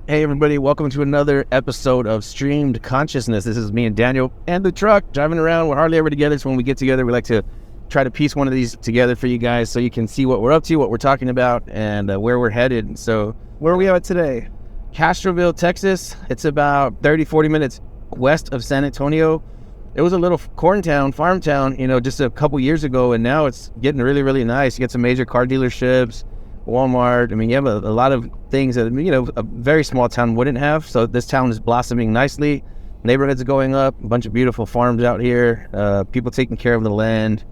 Hey everybody, welcome to another episode of Streamed Consciousness. This is me and Daniel and the truck driving around. We're hardly ever together, so when we get together, we like to try to piece one of these together for you guys so you can see what we're up to, what we're talking about, and where we're headed. So where are we at today? Castroville, Texas. It's about 30-40 minutes west of San Antonio. It was a little corn town, farm town, just a couple years ago, and now it's getting really, really nice. You get some major car dealerships, Walmart. I mean, you have a lot of things that, a very small town wouldn't have. So this town is blossoming nicely. Neighborhoods are going up, a bunch of beautiful farms out here, people taking care of the land.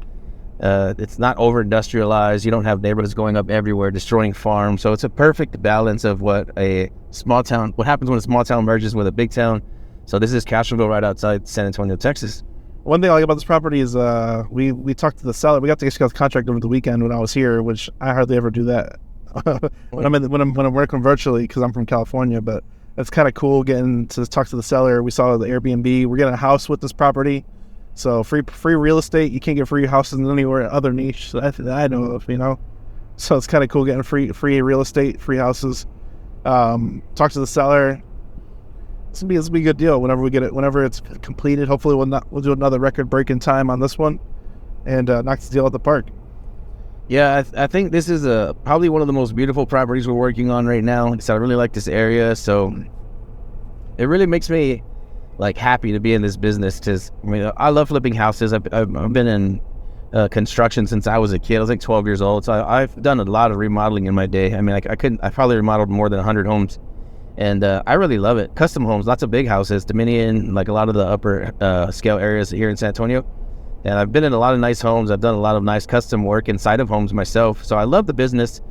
It's not over-industrialized. You don't have neighborhoods going up everywhere, destroying farms. So it's a perfect balance of what happens when a small town merges with a big town. So this is Castroville right outside San Antonio, Texas. One thing I like about this property is we talked to the seller. We got to get a contract over the weekend when I was here, which I hardly ever do that when I'm working virtually because I'm from California. But it's kind of cool getting to talk to the seller. We saw the Airbnb. We're getting a house with this property, so free real estate. You can't get free houses anywhere other niche that I know of. So it's kind of cool getting free real estate, free houses. Talk to the seller. This will be a good deal whenever we get it. Whenever it's completed, hopefully we'll do another record-breaking time on this one, and knock this deal at the park. Yeah, I think this is probably one of the most beautiful properties we're working on right now. Like I said, I really like this area, so it really makes me happy to be in this business because I love flipping houses. I've been in construction since I was a kid. I was 12 years old, so I've done a lot of remodeling in my day. I mean, I probably remodeled more than 100 homes. And I really love it. Custom homes, lots of big houses, Dominion, a lot of the upper scale areas here in San Antonio. And I've been in a lot of nice homes. I've done a lot of nice custom work inside of homes myself. So I love the business,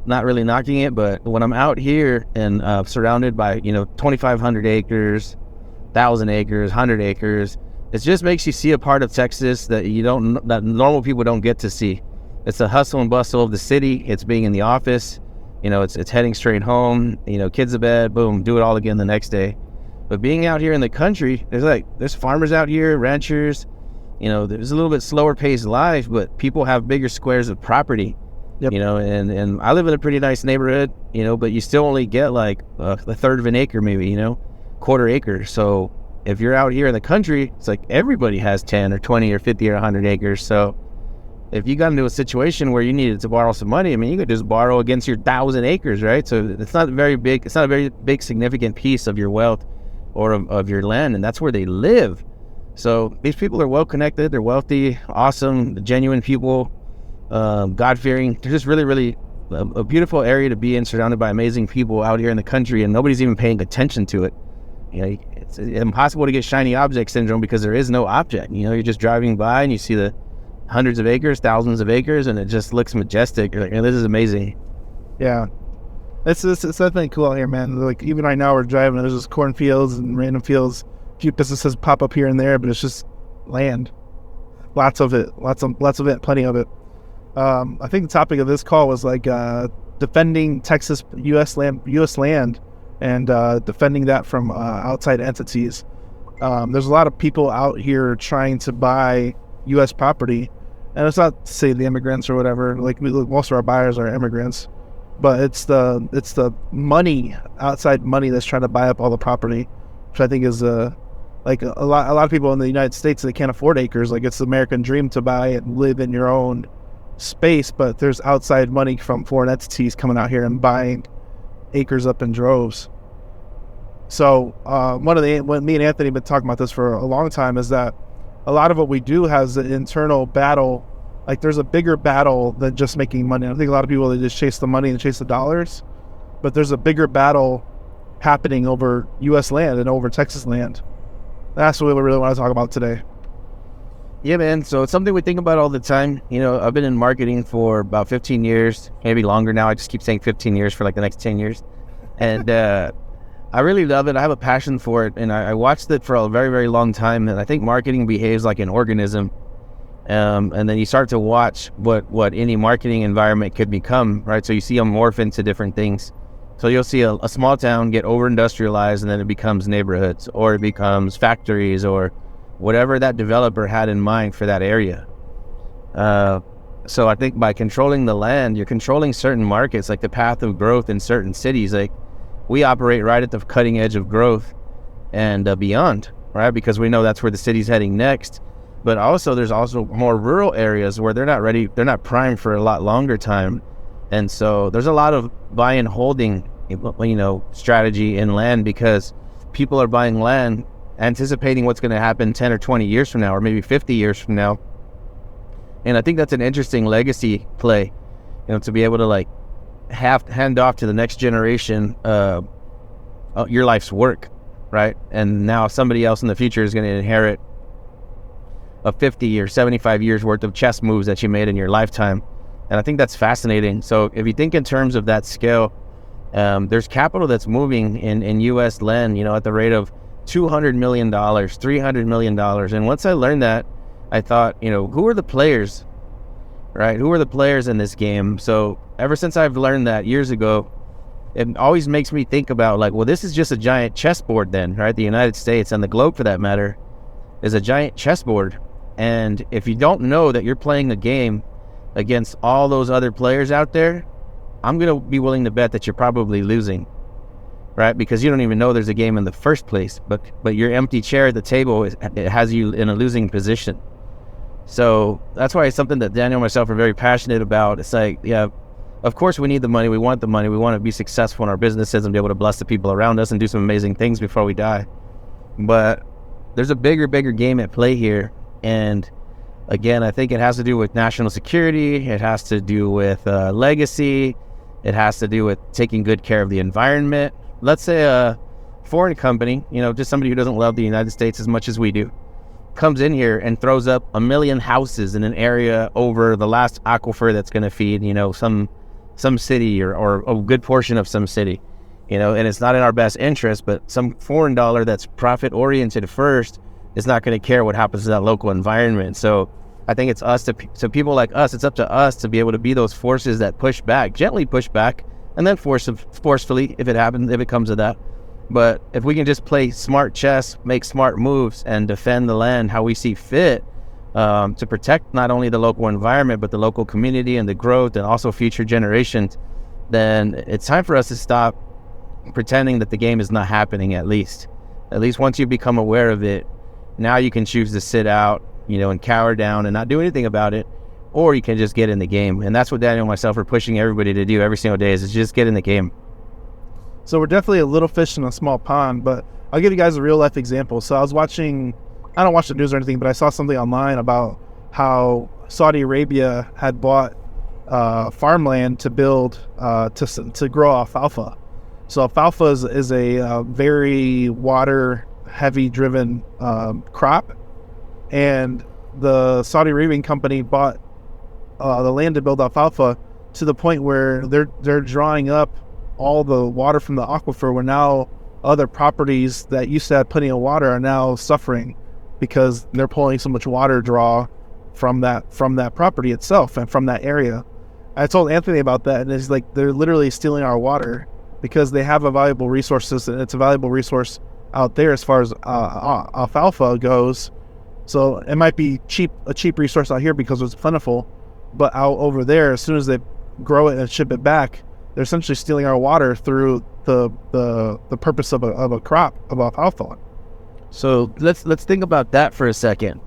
not really knocking it. But when I'm out here and surrounded by, 2,500 acres, 1,000 acres, 100 acres, it just makes you see a part of Texas that that normal people don't get to see. It's the hustle and bustle of the city. It's being in the office. It's heading straight home, kids to bed, boom, do it all again the next day. But being out here in the country, there's farmers out here, ranchers, there's a little bit slower paced life, but people have bigger squares of property, Yep. And I live in a pretty nice neighborhood, but you still only get a third of an acre, maybe, quarter acre. So if you're out here in the country, it's everybody has 10 or 20 or 50 or 100 acres. So if you got into a situation where you needed to borrow some money, you could just borrow against your 1,000 acres, right? So it's not very big. It's not a very big, significant piece of your wealth or of your land, and that's where they live. So these people are well connected. They're wealthy, awesome, genuine people, God-fearing. They're just really, really a beautiful area to be in, surrounded by amazing people out here in the country, and nobody's even paying attention to it. It's impossible to get shiny object syndrome because there is no object. You're just driving by and you see the hundreds of acres, thousands of acres, and it just looks majestic. You're this is amazing. Yeah, it's definitely cool out here, man. Even right now we're driving, there's just cornfields and random fields. A few businesses pop up here and there, but it's just land. Lots of it, plenty of it. I think the topic of this call was defending Texas U.S. land, and defending that from outside entities. There's a lot of people out here trying to buy U.S. property, and it's not to say the immigrants or whatever. Most of our buyers are immigrants, but it's the money, outside money, that's trying to buy up all the property, which I think is a lot of people in the United States, they can't afford acres. It's the American dream to buy and live in your own space, but there's outside money from foreign entities coming out here and buying acres up in droves. So when me and Anthony have been talking about this for a long time, is that a lot of what we do has an internal battle. There's a bigger battle than just making money. I think a lot of people, they just chase the money and chase the dollars, but there's a bigger battle happening over U.S. land and over Texas land. That's what we really want to talk about today. Yeah, man. So it's something we think about all the time. I've been in marketing for about 15 years, maybe longer now. I just keep saying 15 years for the next 10 years. And I really love it. I have a passion for it, and I watched it for a very, very long time. And I think marketing behaves like an organism. And then you start to watch what any marketing environment could become, right? So you see them morph into different things. So you'll see a small town get over-industrialized, and then it becomes neighborhoods, or it becomes factories, or whatever that developer had in mind for that area. So I think by controlling the land, you're controlling certain markets, the path of growth in certain cities. we operate right at the cutting edge of growth and beyond, right? Because we know that's where the city's heading next. But also there's also more rural areas where they're not ready, they're not primed for a lot longer time. And so there's a lot of buy and holding, strategy in land, because people are buying land anticipating what's going to happen 10 or 20 years from now, or maybe 50 years from now. And I think that's an interesting legacy play, to be able to hand off to the next generation your life's work, right? And now somebody else in the future is going to inherit a 50 or 75 years worth of chess moves that you made in your lifetime. And I think that's fascinating. So if you think in terms of that scale, there's capital that's moving in U.S. land, at the rate of $200 million, $300 million. And once I learned that, I thought, who are the players, right? Who are the players in this game? So ever since I've learned that years ago, it always makes me think about this is just a giant chessboard then, right? The United States and the globe, for that matter, is a giant chessboard. And if you don't know that you're playing a game against all those other players out there, I'm going to be willing to bet that you're probably losing, right? Because you don't even know there's a game in the first place, but your empty chair at the table, it has you in a losing position. So that's why it's something that Daniel and myself are very passionate about. It's of course we need the money. We want the money. We want to be successful in our businesses and be able to bless the people around us and do some amazing things before we die. But there's a bigger game at play here. And again, I think it has to do with national security. It has to do with legacy. It has to do with taking good care of the environment. Let's say a foreign company, just somebody who doesn't love the United States as much as we do, comes in here and throws up 1 million houses in an area over the last aquifer that's going to feed, some city or a good portion of some city, and it's not in our best interest, but some foreign dollar that's profit oriented first is not going to care what happens to that local environment. So I think it's so people like us, it's up to us to be able to be those forces that gently push back, and then forcefully if it comes to that. But if we can just play smart chess, make smart moves, and defend the land how we see fit, to protect not only the local environment, but the local community and the growth and also future generations, then it's time for us to stop pretending that the game is not happening. At least once you become aware of it, now you can choose to sit out, and cower down and not do anything about it, or you can just get in the game. And that's what Daniel and myself are pushing everybody to do every single day, is just get in the game. So we're definitely a little fish in a small pond, but I'll give you guys a real life example. So I don't watch the news or anything, but I saw something online about how Saudi Arabia had bought farmland to build, to grow alfalfa. So alfalfa is a very water heavy driven crop. And the Saudi Arabian company bought the land to build alfalfa to the point where they're drawing up all the water from the aquifer, where now other properties that used to have plenty of water are now suffering because they're pulling so much water draw from that property itself and from that area. I told Anthony about that, and it's they're literally stealing our water because they have a valuable resource, and it's a valuable resource out there as far as alfalfa goes. So it might be a cheap resource out here because it's plentiful, but out over there, as soon as they grow it and ship it back, they're essentially stealing our water through the purpose of a crop of alfalfa. So let's think about that for a second,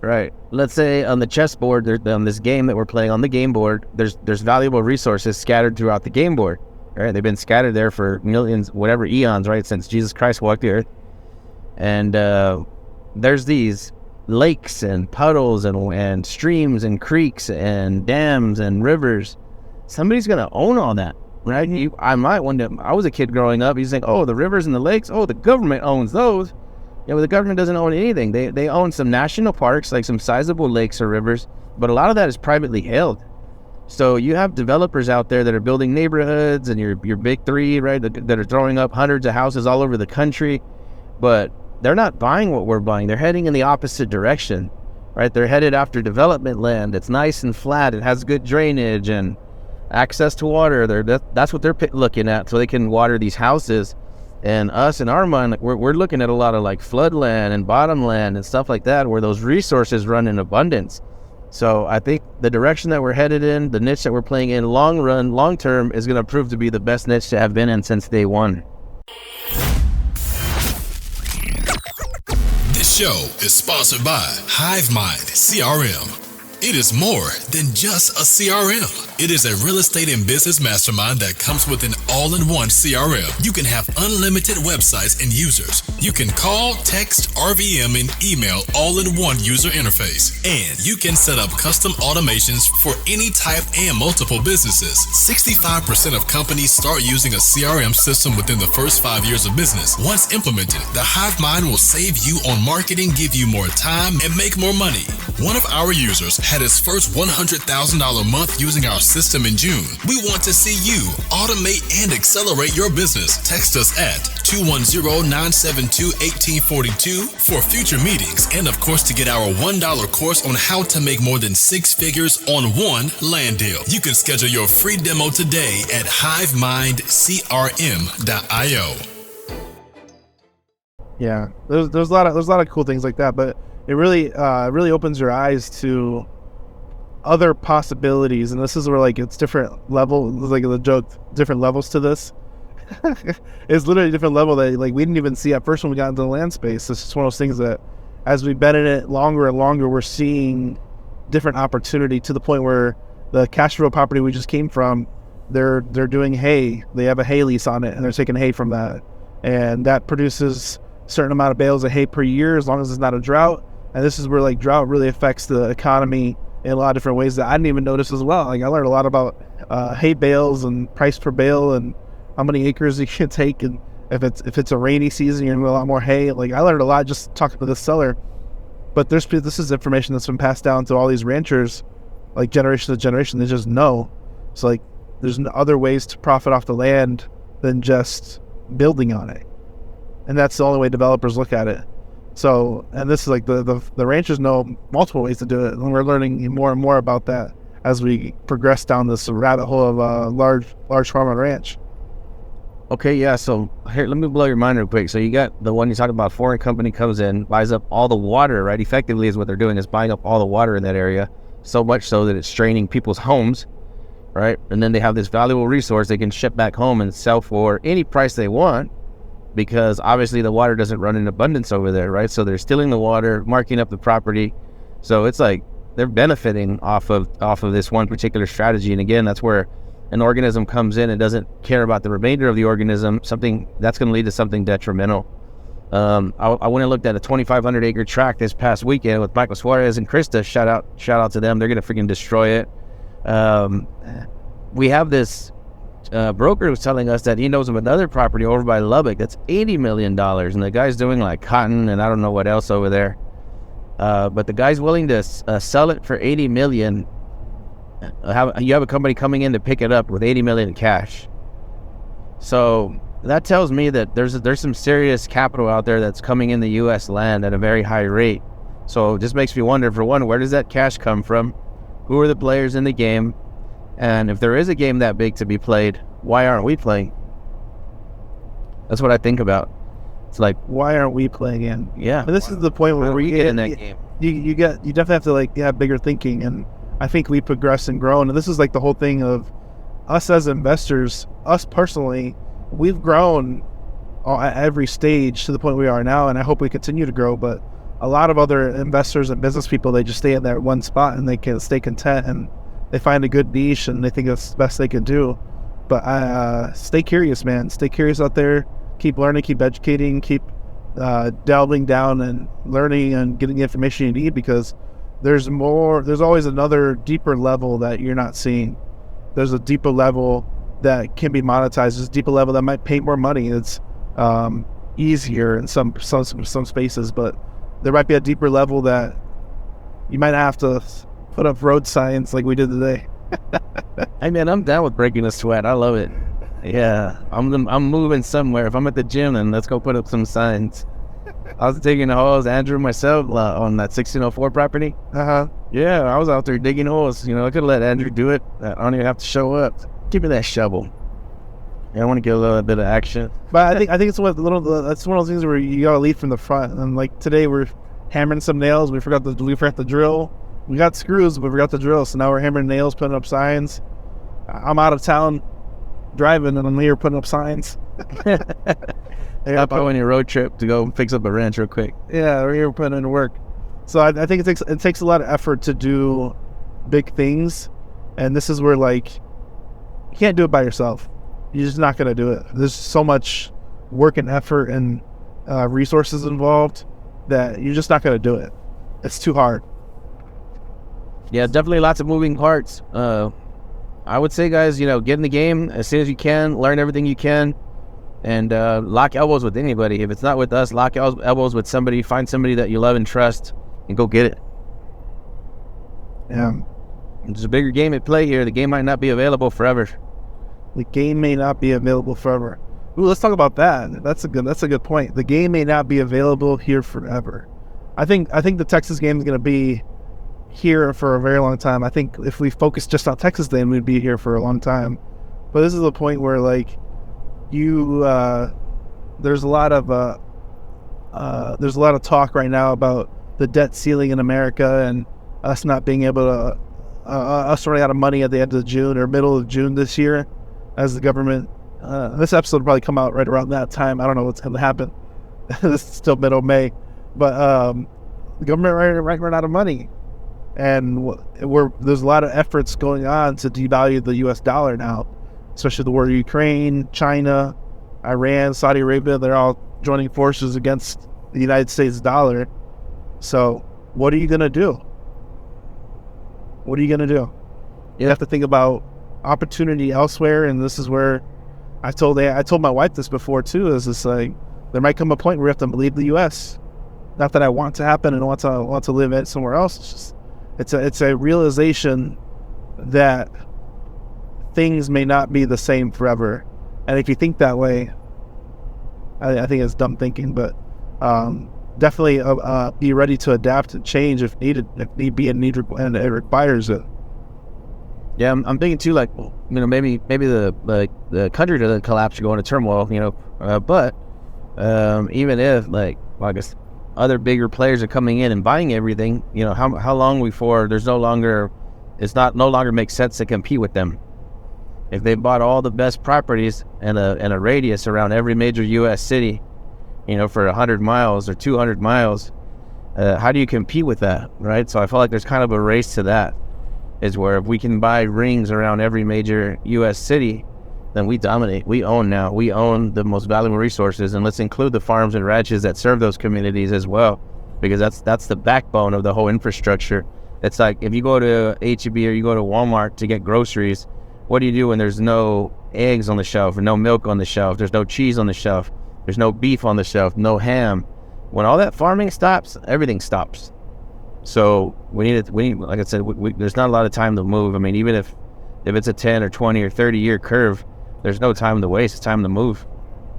right? Let's say on the chessboard, on this game that we're playing on the game board, there's valuable resources scattered throughout the game board, right? They've been scattered there for millions, whatever eons, right, since Jesus Christ walked the earth. And there's these lakes and puddles and streams and creeks and dams and rivers. Somebody's going to own all that, right? I might one day, I was a kid growing up, he's saying, oh, the rivers and the lakes, oh, the government owns those. But the government doesn't own anything. They own some national parks, like some sizable lakes or rivers, but a lot of that is privately held. So you have developers out there that are building neighborhoods and your big three, right, that are throwing up hundreds of houses all over the country, but they're not buying what we're buying. They're heading in the opposite direction, right? They're headed after development land. It's nice and flat. It has good drainage and access to water. That's what they're looking at, so they can water these houses. And us, in our mind, we're looking at a lot of floodland and bottomland and stuff like that, where those resources run in abundance. So I think the direction that we're headed in, the niche that we're playing in, long term, is going to prove to be the best niche to have been in since day one. This show is sponsored by HiveMind CRM. It is more than just a CRM. It is a real estate and business mastermind that comes with an all-in-one CRM. You can have unlimited websites and users. You can call, text, RVM, and email all in one user interface. And you can set up custom automations for any type and multiple businesses. 65% of companies start using a CRM system within the first 5 years of business. Once implemented, the HiveMind will save you on marketing, give you more time, and make more money. One of our users had his first $100,000 month using our system in June. We want to see you automate and accelerate your business. Text us at 210-972-1842 for future meetings, and of course to get our $1 course on how to make more than 6 figures on one land deal. You can schedule your free demo today at hivemindcrm.io. Yeah, there's a lot of cool things like that, but it really opens your eyes to other possibilities, and this is where like it's different level, like the joke, different levels to this. It's literally a different level that like we didn't even see at first when we got into the land space. It's just one of those things that as we've been in it longer and longer, we're seeing different opportunity to the point where the Castroville property we just came from, they're doing hay. They have a hay lease on it, and they're taking hay from that, and that produces a certain amount of bales of hay per year as long as it's not a drought. And this is where like drought really affects the economy in a lot of different ways that I didn't even notice as well. Like I learned a lot about hay bales and price per bale and how many acres you can take, and if it's a rainy season, you're gonna get a lot more hay. Like I learned a lot just talking to this seller. But this is information that's been passed down to all these ranchers, like generation to generation. They just know. So like there's other ways to profit off the land than just building on it, and that's the only way developers look at it. So, and this is like the ranchers know multiple ways to do it, and we're learning more and more about that as we progress down this rabbit hole of large farm and ranch. Okay, yeah, so here, let me blow your mind real quick. So you got the one you talked about, foreign company comes in, buys up all the water, right? Effectively is what they're doing, is buying up all the water in that area, so much so that it's straining people's homes, right? And then they have this valuable resource they can ship back home and sell for any price they want, because obviously the water doesn't run in abundance over there, right? So they're stealing the water, marking up the property. So it's like they're benefiting off of this one particular strategy. And again, that's where an organism comes in and doesn't care about the remainder of the organism, something that's going to lead to something detrimental. I went and looked at a 2,500 acre tract this past weekend with Michael Suarez and Krista. Shout out to them. They're going to freaking destroy it. We have this broker was telling us that he knows of another property over by Lubbock that's $80 million, and the guy's doing like cotton and I don't know what else over there. But the guy's willing to sell it for $80 million. You have a company coming in to pick it up with $80 million in cash. So that tells me that there's some serious capital out there that's coming in the U.S. land at a very high rate. So it just makes me wonder, for one, where does that cash come from? Who are the players in the game? And if there is a game that big to be played, why aren't we playing? That's what I think about. It's like, why aren't we playing in? Yeah. But this is the point where we get in that game. You definitely have to like have bigger thinking, and I think we progress and grown. And this is like the whole thing of us as investors, us personally, we've grown at every stage to the point we are now, and I hope we continue to grow. But a lot of other investors and business people, they just stay in that one spot and they can stay content, and they find a good niche and they think that's the best they can do. But stay curious, man. Stay curious out there. Keep learning, keep educating, keep delving down and learning and getting the information you need, because there's always another deeper level that you're not seeing. There's a deeper level that can be monetized. There's a deeper level that might pay more money. It's easier in some spaces, but there might be a deeper level that you might have to put up road signs like we did today. Hey man, I'm down with breaking a sweat. I love it. Yeah, I'm moving somewhere. If I'm at the gym, then let's go put up some signs. I was taking the holes, Andrew and myself, on that 1604 property. Yeah, I was out there digging holes. You know, I could let Andrew do it. I don't even have to show up. Give me that shovel. Yeah, I want to get a little bit of action. But I think it's that's one of those things where you gotta lead from the front. And like today, we're hammering some nails. We forgot the drill. We got screws, but we forgot the drill. So now we're hammering nails, putting up signs. I'm out of town driving, and I'm here putting up signs. Stop going your road trip to go fix up a ranch real quick. Yeah, we're here putting in work. So I think it takes a lot of effort to do big things, and this is where like you can't do it by yourself. You're just not gonna do it. There's so much work and effort and resources involved that you're just not gonna do it. It's too hard. Yeah, definitely lots of moving parts. I would say, guys, get in the game as soon as you can, learn everything you can, and lock elbows with anybody. If it's not with us, lock elbows with somebody. Find somebody that you love and trust, and go get it. Yeah. There's a bigger game at play here. The game might not be available forever. The game may not be available forever. Ooh, let's talk about that. That's a good point. The game may not be available here forever. I think the Texas game is going to be here for a very long time. I think if we focus just on Texas, then we'd be here for a long time. But this is the point where like there's a lot of talk right now about the debt ceiling in America and us not being able to us running out of money at the end of June or middle of June this year, as the government. This episode will probably come out right around that time. I don't know what's going to happen. This is still middle of May, but the government might run out of money. And there's a lot of efforts going on to devalue the U.S. dollar now, especially the war in Ukraine, China, Iran, Saudi Arabia. They're all joining forces against the United States dollar. So what are you going to do? What are you going to do? You have to think about opportunity elsewhere, and this is where I told my wife this before too. Is this like there might come a point where we have to leave the U.S. Not that I want to happen and want to live it somewhere else. It's just it's a realization that things may not be the same forever, and if you think that way, I think it's dumb thinking. But definitely be ready to adapt and change if need be, and it requires it. Yeah, I'm thinking too, like, maybe the country doesn't collapse or go into turmoil, but even if, like, I guess other bigger players are coming in and buying everything, how long before no longer makes sense to compete with them? If they bought all the best properties and a radius around every major U.S. city, for 100 miles or 200 miles, how do you compete with that, right? So I feel like there's kind of a race to that. Is where if we can buy rings around every major U.S. city, then we dominate. We own now. We own the most valuable resources, and let's include the farms and ranches that serve those communities as well, because that's the backbone of the whole infrastructure. It's like if you go to H-E-B or you go to Walmart to get groceries, what do you do when there's no eggs on the shelf or no milk on the shelf? There's no cheese on the shelf. There's no beef on the shelf, no ham. When all that farming stops, everything stops. So we need, like I said, there's not a lot of time to move. I mean, even if it's a 10 or 20 or 30 year curve, there's no time to waste. It's time to move.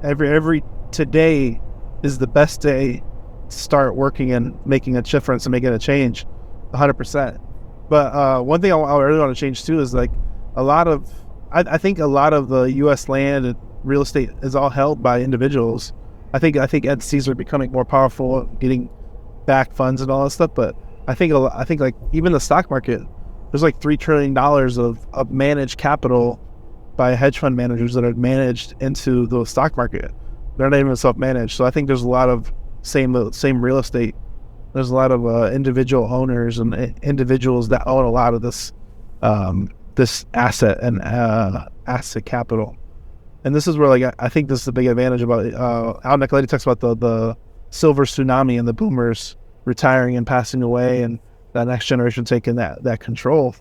Every today is the best day to start working and making a difference and making a change, 100%. But one thing I really want to change too is like I think a lot of the U.S. land and real estate is all held by individuals. I think entities are becoming more powerful, getting back funds and all that stuff, but I think like even the stock market, there's like $3 trillion of managed capital by hedge fund managers that are managed into the stock market. They're not even self-managed. So I think there's a lot of same real estate. There's a lot of individual owners and individuals that own a lot of this asset and asset capital. And this is where like I think this is a big advantage about Al Nicoletti talks about the silver tsunami and the boomers retiring and passing away, and that next generation taking that control.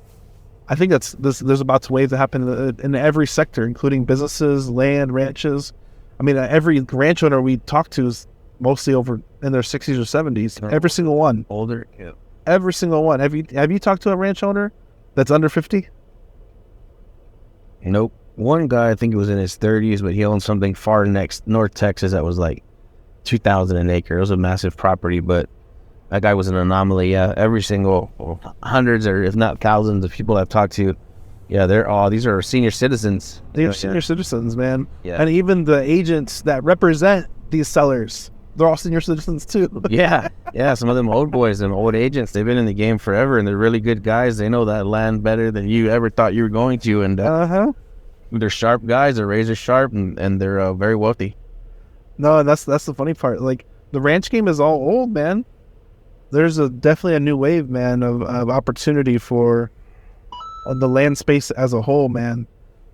I think there's about to wave to happen in every sector, including businesses, land, ranches. I mean, every ranch owner we talk to is mostly over in their 60s or 70s. Every single one. Older, yeah. Every single one. Have you talked to a ranch owner that's under 50? Nope. One guy, I think he was in his 30s, but he owned something far next North Texas that was like 2,000 an acre. It was a massive property, but that guy was an anomaly. Yeah, every single hundreds or if not thousands of people I've talked to, yeah, these are senior citizens. They're senior citizens, man. Yeah. And even the agents that represent these sellers, they're all senior citizens too. Yeah. Some of them old boys and old agents, they've been in the game forever, and they're really good guys. They know that land better than you ever thought you were going to. And they're sharp guys, they're razor sharp, and they're very wealthy. No, and that's the funny part. Like, the ranch game is all old, man. There's definitely a new wave, man, of opportunity for the land space as a whole, man.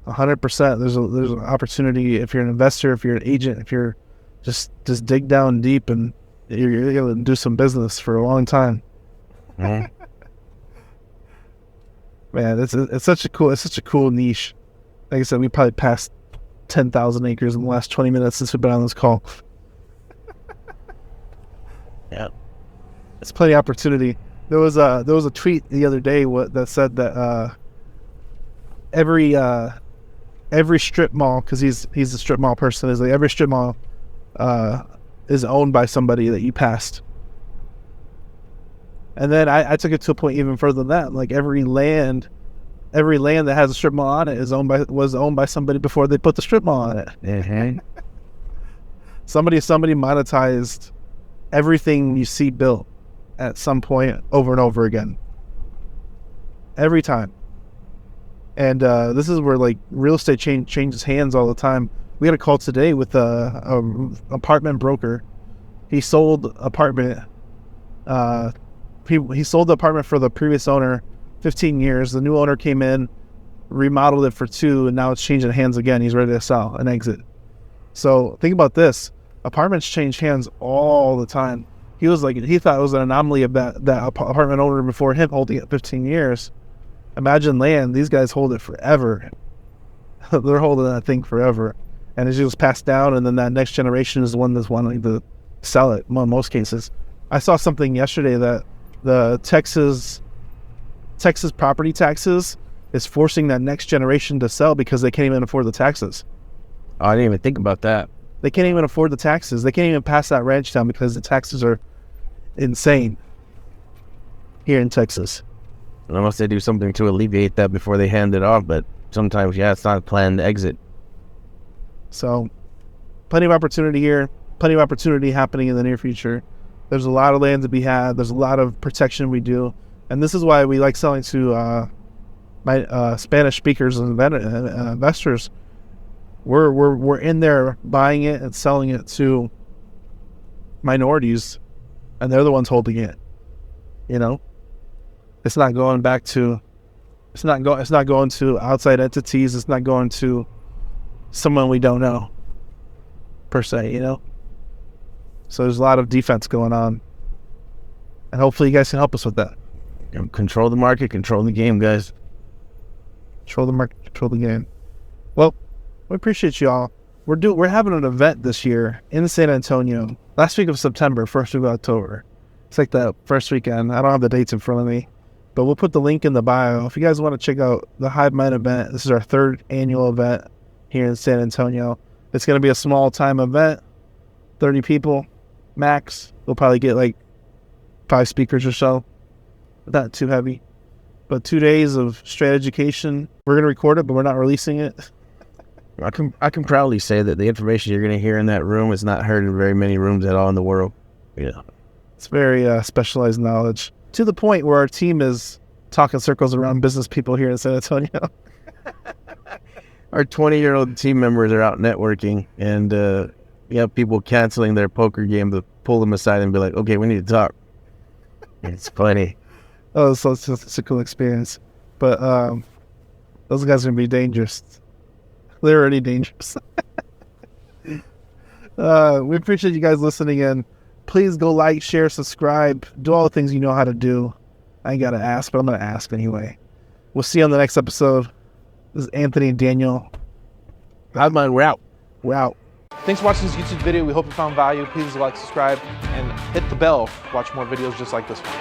100%. There's an opportunity if you're an investor, if you're an agent, if you're just dig down deep, and you're able to do some business for a long time. Mm-hmm. Man, it's such a cool niche. Like I said, we probably passed 10,000 acres in the last 20 minutes since we've been on this call. Yeah, it's plenty of opportunity. There was a tweet the other day that said that every strip mall, because he's a strip mall person, is like every strip mall is owned by somebody that you passed. And then I took it to a point even further than that. Like, every land that has a strip mall on it was owned by somebody before they put the strip mall on it. Mm-hmm. Somebody monetized everything you see built at some point over and over again. Every time. And this is where, like, real estate changes hands all the time. We had a call today with a apartment broker. He sold apartment. He sold the apartment for the previous owner 15 years. The new owner came in, remodeled it for 2, and now it's changing hands again. He's ready to sell and exit. So think about this. Apartments change hands all the time. He thought it was an anomaly of that apartment owner before him holding it 15 years. Imagine land. These guys hold it forever. They're holding that thing forever. And it's just passed down, and then that next generation is the one that's wanting to sell it in most cases. I saw something yesterday that the Texas property taxes is forcing that next generation to sell because they can't even afford the taxes. Oh, I didn't even think about that. They can't even afford the taxes. They can't even pass that ranch down because the taxes are insane here in Texas. Unless they do something to alleviate that before they hand it off, but sometimes, it's not a planned exit. So, plenty of opportunity here. Plenty of opportunity happening in the near future. There's a lot of land to be had. There's a lot of protection we do. And this is why we like selling to my Spanish speakers and investors. We're in there buying it and selling it to minorities, and they're the ones holding it. It's not going back to it's not going to outside entities. It's not going to someone we don't know per se, So there's a lot of defense going on, and hopefully you guys can help us with that. Control the market, control the game, guys. Control the market, control the game. Well, we appreciate y'all. We're having an event this year in San Antonio. Last week of September, first week of October. It's like the first weekend. I don't have the dates in front of me, but we'll put the link in the bio. If you guys want to check out the Hive Mind event, this is our 3rd annual event here in San Antonio. It's going to be a small time event, 30 people max. We'll probably get like 5 speakers or so. Not too heavy, but 2 days of straight education. We're going to record it, but we're not releasing it. I can proudly say that the information you're going to hear in that room is not heard in very many rooms at all in the world. It's very specialized knowledge, to the point where our team is talking circles around business people here in San Antonio. Our 20-year-old team members are out networking, and you have people canceling their poker game to pull them aside and be like, okay, we need to talk. It's funny. Oh, so it's a cool experience. But those guys are going to be dangerous. They're already dangerous. We appreciate you guys listening in. Please go like, share, subscribe. Do all the things you know how to do. I ain't got to ask, but I'm going to ask anyway. We'll see you on the next episode. This is Anthony and Daniel. Hive Mind, we're out. We're out. Thanks for watching this YouTube video. We hope you found value. Please like, subscribe, and hit the bell to watch more videos just like this one.